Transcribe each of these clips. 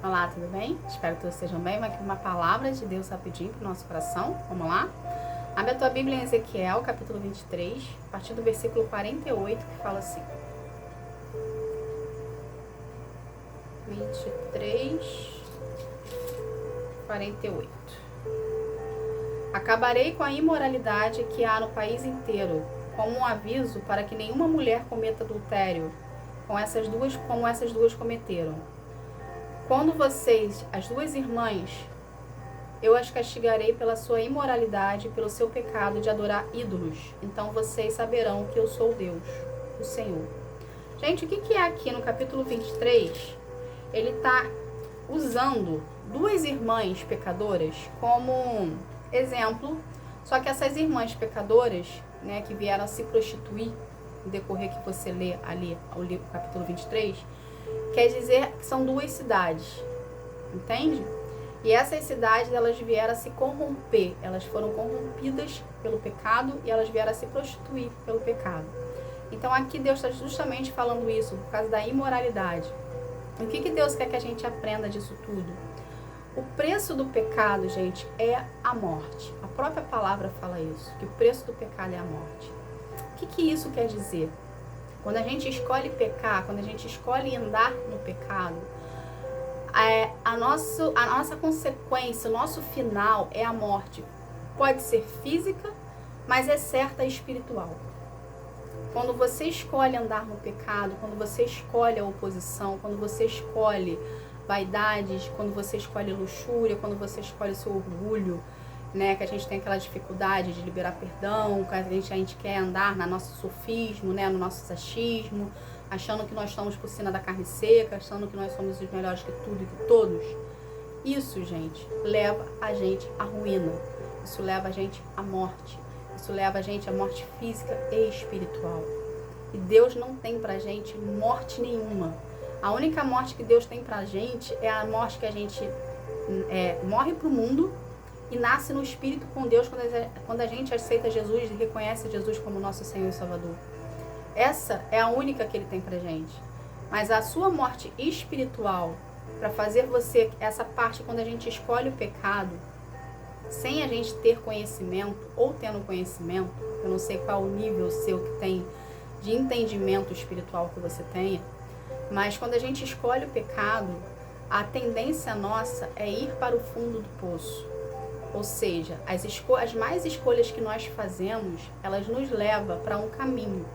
Olá, tudo bem? Espero que todos estejam bem. Vai aqui uma palavra de Deus rapidinho para o nosso coração. Vamos lá? Abre a tua Bíblia em Ezequiel, capítulo 23, a partir do versículo 48, que fala assim. 23, 48. Acabarei com a imoralidade que há no país inteiro, como um aviso para que nenhuma mulher cometa adultério, como essas duas cometeram. Quando vocês, as duas irmãs, eu as castigarei pela sua imoralidade e pelo seu pecado de adorar ídolos. Então vocês saberão que eu sou Deus, o Senhor. Gente, o que é aqui no capítulo 23? Ele está usando duas irmãs pecadoras como exemplo, só que essas irmãs pecadoras, né, que vieram a se prostituir, no decorrer que você lê ali, o capítulo 23, quer dizer que são duas cidades, entende? E essas cidades, elas vieram a se corromper, elas foram corrompidas pelo pecado e elas vieram a se prostituir pelo pecado. Então aqui Deus está justamente falando isso, por causa da imoralidade. O que Deus quer que a gente aprenda disso tudo? O preço do pecado, gente, é a morte. A própria palavra fala isso, que o preço do pecado é a morte. O que isso quer dizer? Quando a gente escolhe pecar, quando a gente escolhe andar no pecado, a nossa consequência, o nosso final é a morte. Pode ser física, mas é certa espiritual. Quando você escolhe andar no pecado, quando você escolhe a oposição, quando você escolhe vaidades, quando você escolhe luxúria, quando você escolhe o seu orgulho, né, que a gente tem aquela dificuldade de liberar perdão, que a gente quer andar no nosso sofismo, né, no nosso sachismo, achando que nós estamos por cima da carne seca, achando que nós somos os melhores que tudo e que todos. Isso, gente, leva a gente à ruína. Isso leva a gente à morte. Isso leva a gente à morte física e espiritual. E Deus não tem pra gente morte nenhuma. A única morte que Deus tem pra gente é a morte que a gente morre pro mundo e nasce no Espírito com Deus quando a gente aceita Jesus e reconhece Jesus como nosso Senhor e Salvador. Essa é a única que Ele tem pra gente. Mas a sua morte espiritual, para fazer você, essa parte quando a gente escolhe o pecado, sem a gente ter conhecimento, ou tendo conhecimento, eu não sei qual o nível seu que tem de entendimento espiritual que você tenha, mas quando a gente escolhe o pecado, a tendência nossa é ir para o fundo do poço. Ou seja, as mais escolhas que nós fazemos, elas nos levam para um caminho.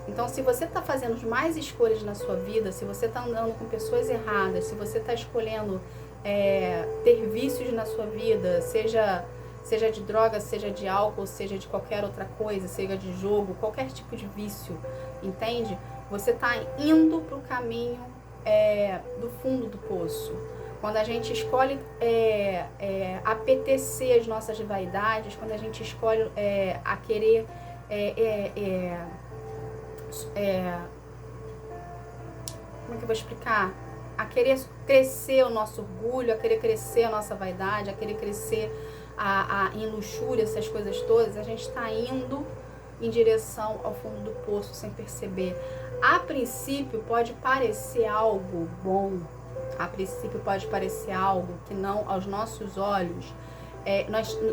Então, se você está fazendo mais escolhas na sua vida, se você está andando com pessoas erradas, se você está escolhendo ter vícios na sua vida, seja de droga, seja de álcool, seja de qualquer outra coisa, seja de jogo, qualquer tipo de vício, entende? Você está indo para o caminho do fundo do poço. Quando a gente escolhe apetecer as nossas vaidades, quando a gente escolhe a querer como é que eu vou explicar? A querer crescer o nosso orgulho, a querer crescer a nossa vaidade, a querer crescer em luxúria, essas coisas todas, a gente está indo em direção ao fundo do poço sem perceber. A princípio pode parecer algo bom, a princípio pode parecer algo que não, aos nossos olhos,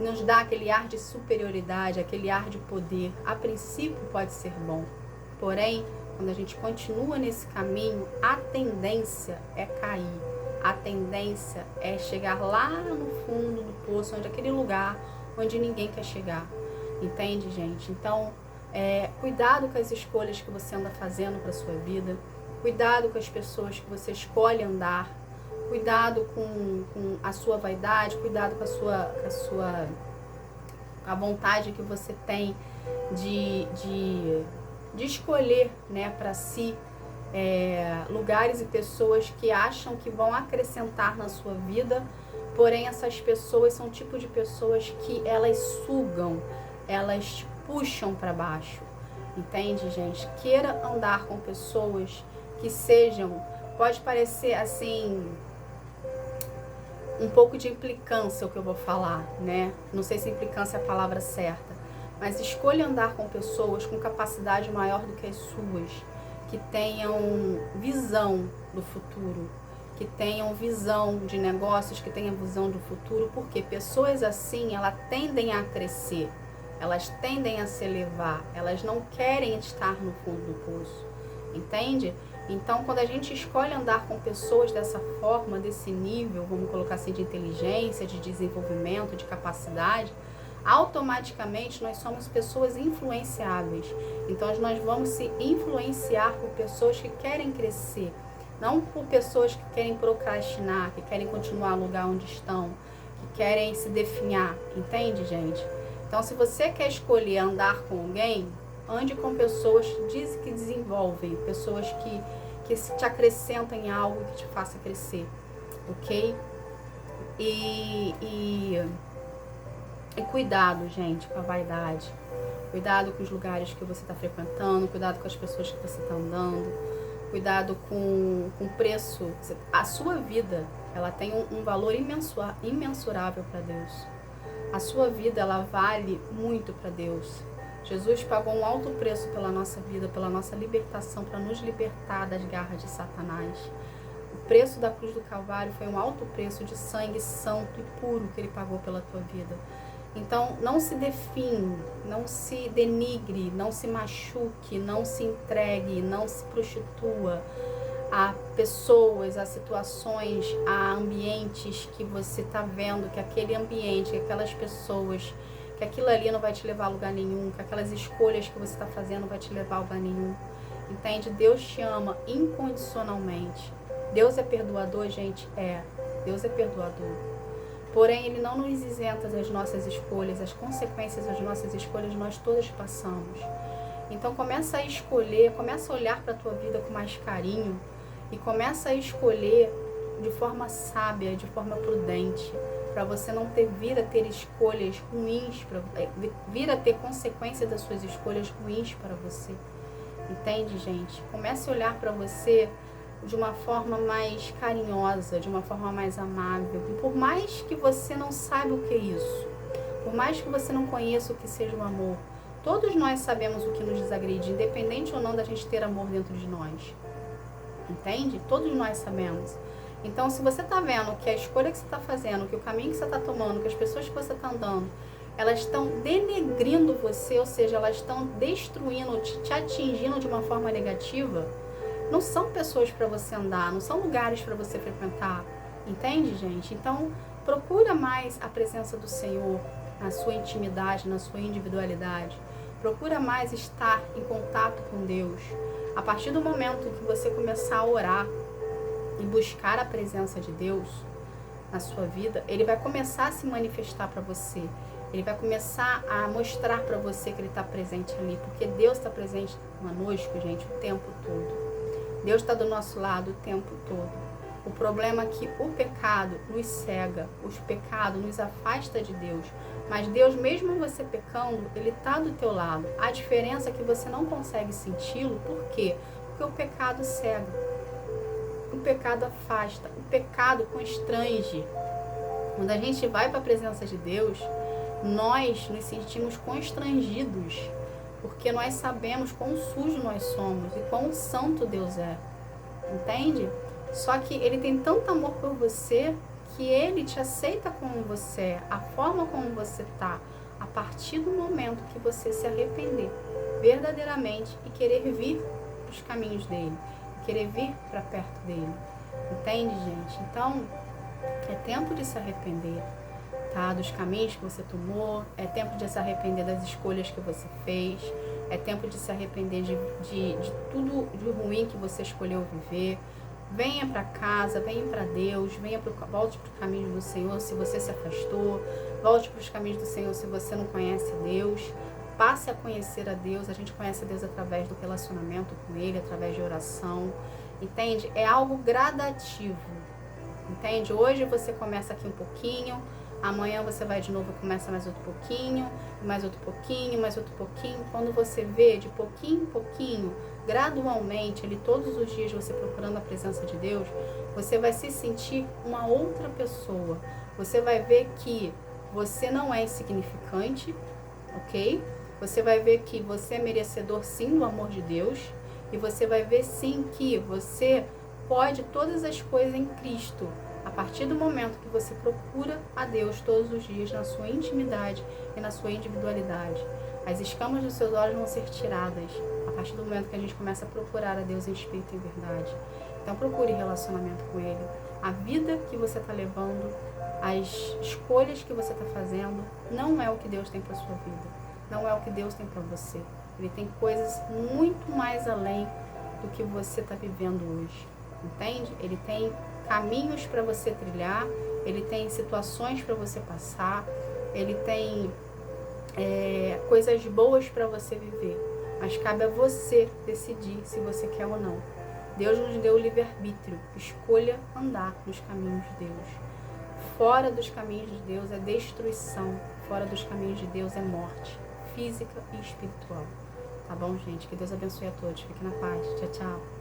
nos dá aquele ar de superioridade, aquele ar de poder. A princípio pode ser bom, porém, quando a gente continua nesse caminho, a tendência é cair. A tendência é chegar lá no fundo do poço, aquele lugar onde ninguém quer chegar. Entende, gente? Então, cuidado com as escolhas que você anda fazendo para sua vida. Cuidado com as pessoas que você escolhe andar. Cuidado com a sua vaidade. Cuidado com a vontade que você tem de escolher, né, para si lugares e pessoas que acham que vão acrescentar na sua vida, porém essas pessoas são o tipo de pessoas que elas sugam, elas te puxam para baixo, entende, gente? Queira andar com pessoas que sejam, pode parecer assim, um pouco de implicância o que eu vou falar, né? Não sei se implicância é a palavra certa, mas escolha andar com pessoas com capacidade maior do que as suas, que tenham visão do futuro, que tenham visão de negócios, que tenham visão do futuro, porque pessoas assim, elas tendem a crescer, elas tendem a se elevar, elas não querem estar no fundo do poço, entende? Então, quando a gente escolhe andar com pessoas dessa forma, desse nível, vamos colocar assim, de inteligência, de desenvolvimento, de capacidade, automaticamente nós somos pessoas influenciáveis. Então, nós vamos se influenciar por pessoas que querem crescer, não por pessoas que querem procrastinar, que querem continuar no lugar onde estão, que querem se definhar, entende, gente? Então, se você quer escolher andar com alguém, ande com pessoas que desenvolvem, pessoas que te acrescentam em algo que te faça crescer, ok? E cuidado, gente, com a vaidade. Cuidado com os lugares que você está frequentando, cuidado com as pessoas que você está andando, cuidado com o preço. A sua vida, ela tem um valor imensurável para Deus. A sua vida, ela vale muito para Deus. Jesus pagou um alto preço pela nossa vida, pela nossa libertação, para nos libertar das garras de Satanás. O preço da cruz do Calvário foi um alto preço de sangue santo e puro que ele pagou pela tua vida. Então, não se define, não se denigre, não se machuque, não se entregue, não se prostitua a pessoas, a situações, a ambientes que você está vendo, que aquele ambiente, que aquelas pessoas, que aquilo ali não vai te levar a lugar nenhum, que aquelas escolhas que você está fazendo não vai te levar a lugar nenhum. Entende? Deus te ama incondicionalmente. Deus é perdoador, gente? É. Deus é perdoador. Porém, Ele não nos isenta das nossas escolhas, as consequências das nossas escolhas nós todas passamos. Então, começa a escolher, começa a olhar para a tua vida com mais carinho e começa a escolher de forma sábia, de forma prudente, para você não vir a ter escolhas ruins, vir a ter consequências das suas escolhas ruins para você. Entende, gente? Comece a olhar para você de uma forma mais carinhosa, de uma forma mais amável. E por mais que você não saiba o que é isso, por mais que você não conheça o que seja o amor, todos nós sabemos o que nos desagride, independente ou não da gente ter amor dentro de nós. Entende? Todos nós sabemos. Então, se você está vendo que a escolha que você está fazendo, que o caminho que você está tomando, que as pessoas que você está andando, elas estão denegrindo você, ou seja, elas estão destruindo, te atingindo de uma forma negativa, não são pessoas para você andar, não são lugares para você frequentar, entende, gente? Então, procura mais a presença do Senhor na sua intimidade, na sua individualidade. Procura mais estar em contato com Deus. A partir do momento que você começar a orar e buscar a presença de Deus na sua vida, Ele vai começar a se manifestar para você. Ele vai começar a mostrar para você que Ele está presente ali, porque Deus está presente conosco, gente, o tempo todo. Deus está do nosso lado o tempo todo. O problema é que o pecado nos cega, o pecado nos afasta de Deus. Mas Deus, mesmo você pecando, Ele está do teu lado. A diferença é que você não consegue senti-lo. Por quê? Porque o pecado cega. O pecado afasta. O pecado constrange. Quando a gente vai para a presença de Deus, nós nos sentimos constrangidos, porque nós sabemos quão sujo nós somos e quão santo Deus é, entende? Só que Ele tem tanto amor por você que Ele te aceita como você é, a forma como você está, a partir do momento que você se arrepender verdadeiramente e querer vir para os caminhos dEle, querer vir para perto dEle, entende, gente? Então, é tempo de se arrepender, tá? Dos caminhos que você tomou, é tempo de se arrepender das escolhas que você fez, é tempo de se arrepender de tudo de ruim que você escolheu viver. Venha para casa, venha para Deus, volte para os caminhos do Senhor se você se afastou, volte para os caminhos do Senhor se você não conhece Deus, passe a conhecer a Deus. A gente conhece a Deus através do relacionamento com Ele, através de oração, entende? É algo gradativo, entende? Hoje você começa aqui um pouquinho, amanhã você vai de novo e começa mais outro pouquinho, mais outro pouquinho, mais outro pouquinho. Quando você vê de pouquinho em pouquinho, gradualmente, ali todos os dias você procurando a presença de Deus, você vai se sentir uma outra pessoa. Você vai ver que você não é insignificante, ok? Você vai ver que você é merecedor sim do amor de Deus. E você vai ver sim que você pode todas as coisas em Cristo. A partir do momento que você procura a Deus todos os dias na sua intimidade e na sua individualidade, as escamas dos seus olhos vão ser tiradas a partir do momento que a gente começa a procurar a Deus em espírito e em verdade. Então procure relacionamento com Ele. A vida que você está levando, as escolhas que você está fazendo, não é o que Deus tem para sua vida. Não é o que Deus tem para você. Ele tem coisas muito mais além do que você está vivendo hoje. Entende? Ele tem caminhos para você trilhar, ele tem situações para você passar, ele tem coisas boas para você viver. Mas cabe a você decidir se você quer ou não. Deus nos deu o livre-arbítrio. Escolha andar nos caminhos de Deus. Fora dos caminhos de Deus é destruição. Fora dos caminhos de Deus é morte, física e espiritual. Tá bom, gente? Que Deus abençoe a todos. Fique na paz. Tchau, tchau.